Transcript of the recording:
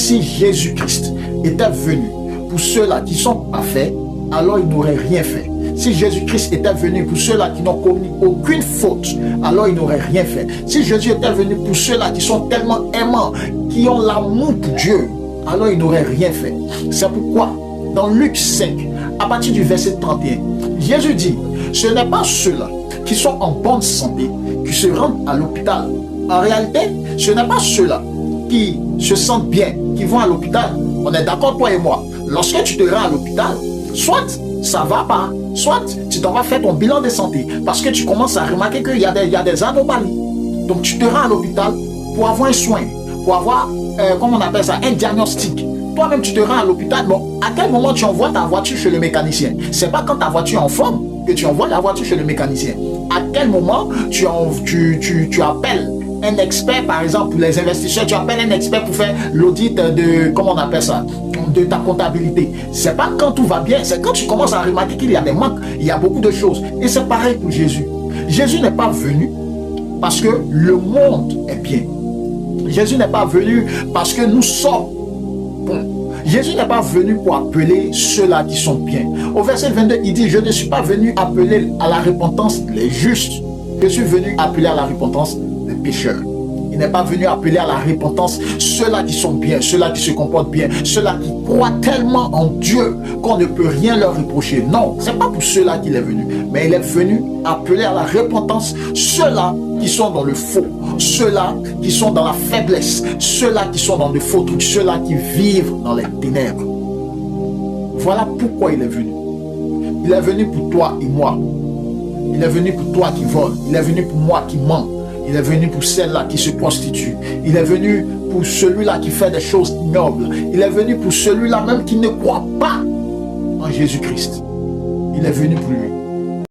si Jésus-Christ était venu pour ceux-là qui sont parfaits, alors il n'aurait rien fait. Si Jésus-Christ était venu pour ceux-là qui n'ont commis aucune faute, alors il n'aurait rien fait. Si Jésus était venu pour ceux-là qui sont tellement aimants, qui ont l'amour pour Dieu, alors il n'aurait rien fait. C'est pourquoi, dans Luc 5, à partir du verset 31, Jésus dit, ce n'est pas ceux-là qui sont en bonne santé qui se rendent à l'hôpital. En réalité, ce n'est pas ceux-là qui se sentent bien, qui vont à l'hôpital. On est d'accord, toi et moi. Lorsque tu te rends à l'hôpital, soit ça va pas, soit tu t'en vas faire ton bilan de santé parce que tu commences à remarquer qu'il y a des anomalies. Donc tu te rends à l'hôpital pour avoir un soin, pour avoir, comment on appelle ça, un diagnostic. Toi-même tu te rends à l'hôpital, bon, à quel moment tu envoies ta voiture chez le mécanicien? C'est pas quand ta voiture est en forme que tu envoies la voiture chez le mécanicien. À quel moment tu appelles un expert, par exemple, pour les investisseurs, tu appelles un expert pour faire l'audit de, comment on appelle ça, de ta comptabilité. C'est pas quand tout va bien, c'est quand tu commences à remarquer qu'il y a des manques, il y a beaucoup de choses. Et c'est pareil pour Jésus. Jésus n'est pas venu parce que le monde est bien. Jésus n'est pas venu parce que nous sommes bons. Jésus n'est pas venu pour appeler ceux-là qui sont bien. Au verset 22, il dit, je ne suis pas venu appeler à la repentance les justes. Je suis venu appeler à la repentance les pécheurs. Il n'est pas venu appeler à la repentance ceux-là qui sont bien, ceux-là qui se comportent bien, ceux-là qui croient tellement en Dieu qu'on ne peut rien leur reprocher. Non, ce n'est pas pour ceux-là qu'il est venu, mais il est venu appeler à la repentance ceux-là qui sont dans le faux, ceux-là qui sont dans la faiblesse, ceux-là qui sont dans de faux trucs, ceux-là qui vivent dans les ténèbres. Voilà pourquoi il est venu. Il est venu pour toi et moi. Il est venu pour toi qui vole. Il est venu pour moi qui ment. Il est venu pour celle-là qui se prostitue. Il est venu pour celui-là qui fait des choses ignobles. Il est venu pour celui-là même qui ne croit pas en Jésus-Christ. Il est venu pour lui.